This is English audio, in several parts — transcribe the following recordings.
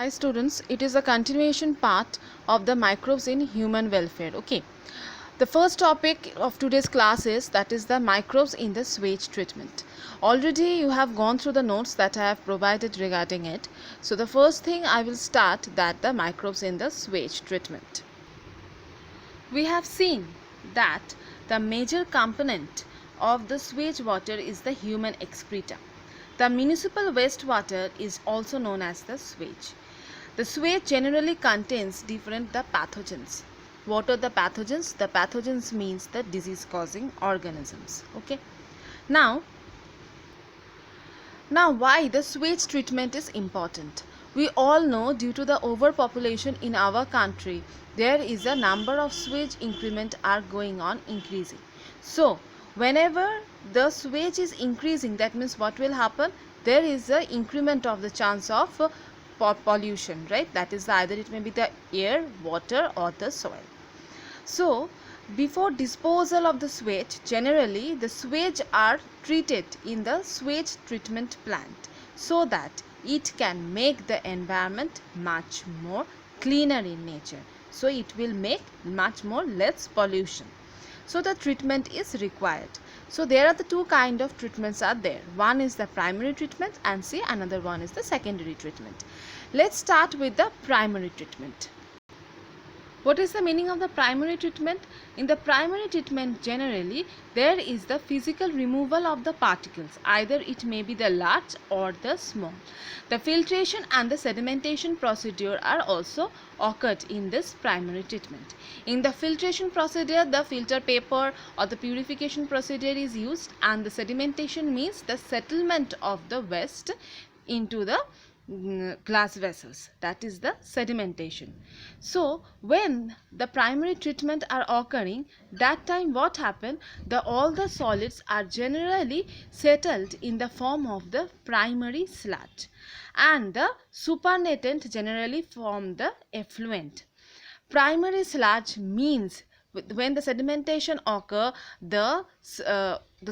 Hi students, it is a continuation part of the microbes in human welfare. Okay, the first topic of today's class is the microbes in the sewage treatment. Already you have gone through the notes that I have provided regarding it. So the first thing I will start that the microbes in the sewage treatment. We have seen that the major component of the sewage water is the human excreta. The municipal wastewater is also known as the sewage. The sewage generally contains different the pathogens. What are the pathogens? The pathogens means the disease causing organisms. Okay. Now why the sewage treatment is important? We all know due to the overpopulation in our country, there is a number of sewage increment are going on increasing. So whenever the sewage is increasing, that means what will happen? There is a increment of the chance of pollution, right? That is either it may be the air, water or the soil. So before disposal of the sewage, generally the sewage are treated in the sewage treatment plant so that it can make the environment much more cleaner in nature. So it will make much more less pollution. So the treatment is required. So there are the two kind of treatments are there. One is the primary treatment and another one is the secondary treatment. Let's start with the primary treatment. What is the meaning of the primary treatment? In the primary treatment, generally, there is the physical removal of the particles. Either it may be the large or the small. The filtration and the sedimentation procedure are also occurred in this primary treatment. In the filtration procedure, the filter paper or the purification procedure is used, and the sedimentation means the settlement of the waste into the glass vessels, that is the sedimentation. So when the primary treatment are occurring, that time what happen, all the solids are generally settled in the form of the primary sludge, and the supernatant generally form the effluent. Primary sludge means when the sedimentation occur, the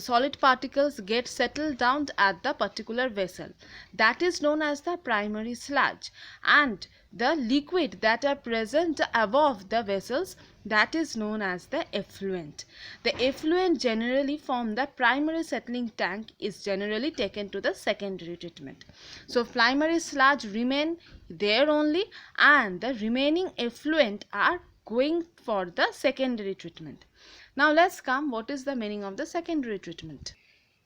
solid particles get settled down at the particular vessel. That is known as the primary sludge, and the liquid that are present above the vessels, that is known as the effluent. The effluent generally from the primary settling tank is generally taken to the secondary treatment. So primary sludge remain there only, and the remaining effluent are going for the secondary treatment. Now let's come what is the meaning of the secondary treatment.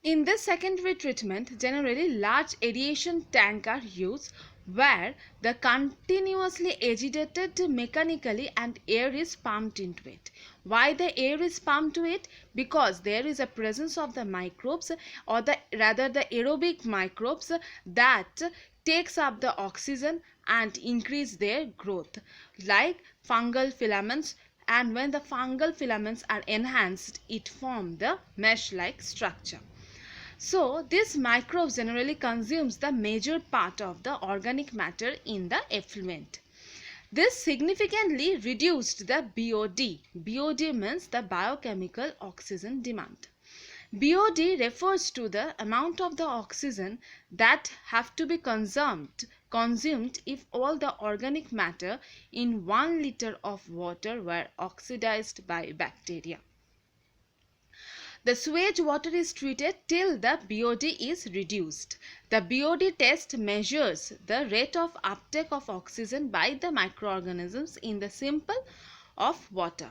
In this secondary treatment, generally large aeration tank are used where the continuously agitated mechanically and air is pumped into it. Why the air is pumped to it? Because there is a presence of the microbes, or the aerobic microbes, that takes up the oxygen and increase their growth, like fungal filaments. And when the fungal filaments are enhanced, it forms the mesh like structure. So these microbes generally consumes the major part of the organic matter in the effluent. This significantly reduced the BOD. BOD means the biochemical oxygen demand. BOD refers to the amount of the oxygen that have to be consumed if all the organic matter in 1 liter of water were oxidized by bacteria. The sewage water is treated till the BOD is reduced. The BOD test measures the rate of uptake of oxygen by the microorganisms in the sample of water,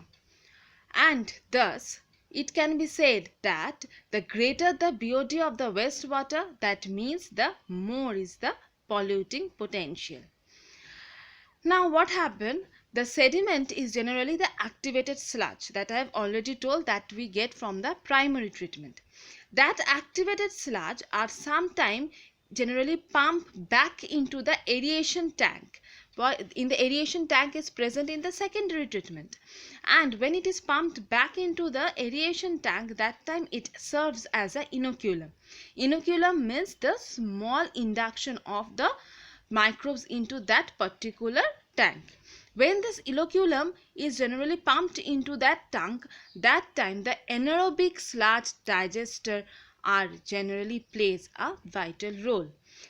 and thus it can be said that the greater the BOD of the wastewater, that means the more is the polluting potential. Now what happened? The sediment is generally the activated sludge that I have already told that we get from the primary treatment. That activated sludge are sometimes generally pumped back into the aeration tank. In the aeration tank is present in the secondary treatment, and when it is pumped back into the aeration tank, that time it serves as an inoculum. Inoculum means the small induction of the microbes into that particular tank. When this inoculum is generally pumped into that tank, that time the anaerobic sludge digester are generally plays a vital role.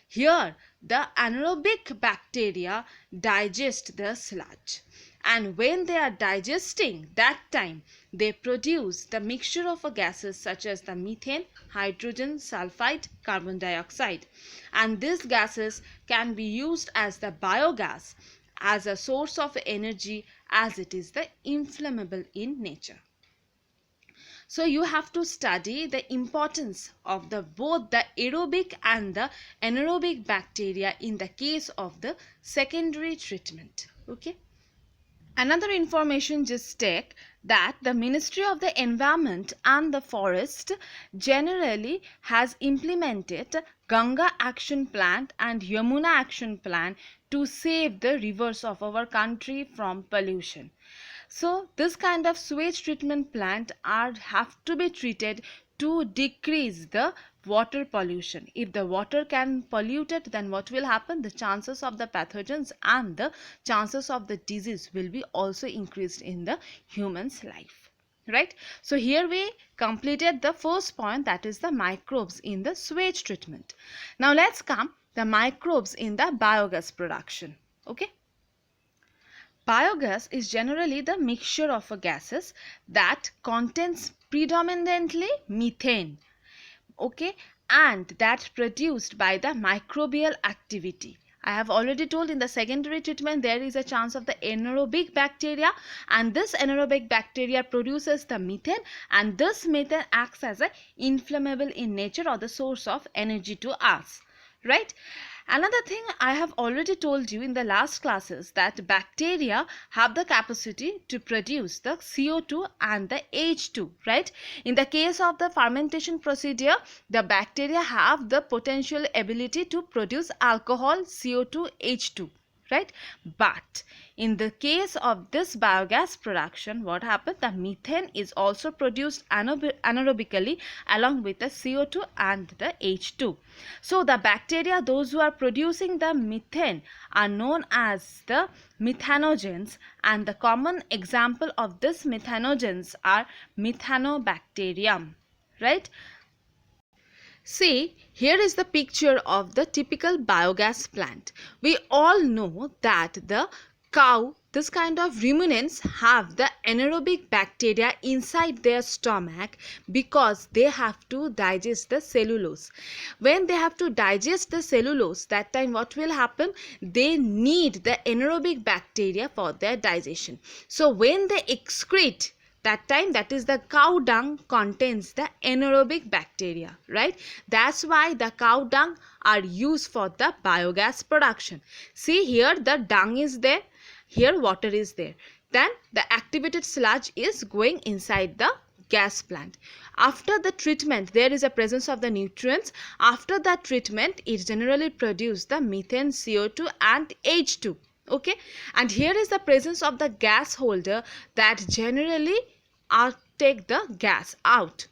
Here the anaerobic bacteria digest the sludge. And when they are digesting, that time they produce the mixture of gases such as the methane, hydrogen sulfide, carbon dioxide. And these gases can be used as the biogas, as a source of energy, as it is the inflammable in nature. So you have to study the importance of both the aerobic and the anaerobic bacteria in the case of the secondary treatment. Okay. Another information, just take that the Ministry of the Environment and the Forest generally has implemented Ganga Action Plan and Yamuna Action Plan to save the rivers of our country from pollution. So this kind of sewage treatment plant have to be treated to decrease the water pollution. If the water can pollute it, then what will happen? The chances of the pathogens and the chances of the disease will be also increased in the human's life. Right? So here we completed the first point, that is the microbes in the sewage treatment. Now let's come the microbes in the biogas production. Okay? Biogas is generally the mixture of gases that contains predominantly methane, okay, and that produced by the microbial activity. I have already told in the secondary treatment there is a chance of the anaerobic bacteria, and this anaerobic bacteria produces the methane, and this methane acts as an inflammable in nature or the source of energy to us, right? Another thing I have already told you in the last classes, that bacteria have the capacity to produce the CO2 and the H2, right? In the case of the fermentation procedure, the bacteria have the potential ability to produce alcohol, CO2, H2. Right? But in the case of this biogas production, what happens? The methane is also produced anaerobically along with the CO2 and the H2. So the bacteria, those who are producing the methane, are known as the methanogens, and the common example of this methanogens are Methanobacterium. Right? See, here is the picture of the typical biogas plant. We all know that the cow, this kind of ruminants, have the anaerobic bacteria inside their stomach because they have to digest the cellulose. When they have to digest the cellulose, that time what will happen? They need the anaerobic bacteria for their digestion. So when they excrete, that time, that is the cow dung contains the anaerobic bacteria, right? That's why the cow dung are used for the biogas production. See, here the dung is there, here water is there. Then the activated sludge is going inside the gas plant. After the treatment, there is a presence of the nutrients. After that treatment, it generally produces the methane, CO2 and H2. Okay, and here is the presence of the gas holder that generally take the gas out,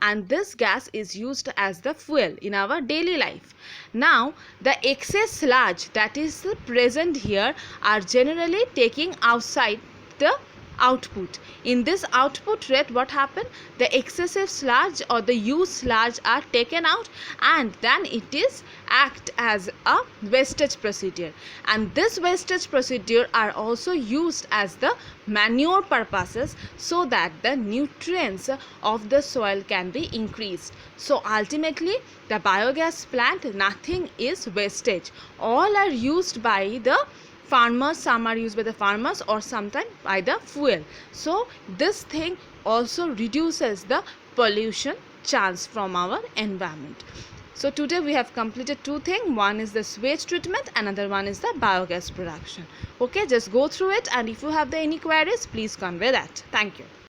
and this gas is used as the fuel in our daily life. Now the excess sludge that is present here are generally taking outside the output. In this output rate, what happened? The excessive sludge or the used sludge are taken out, and then it is act as a wastage procedure, and this wastage procedure are also used as the manure purposes, so that the nutrients of the soil can be increased. So ultimately the biogas plant, nothing is wastage, all are used by the farmers. Some are used by the farmers or sometimes by the fuel. So this thing also reduces the pollution chance from our environment. So today we have completed two things. One is the sewage treatment, another one is the biogas production. Okay, just go through it, and if you have any queries, please convey that. Thank you.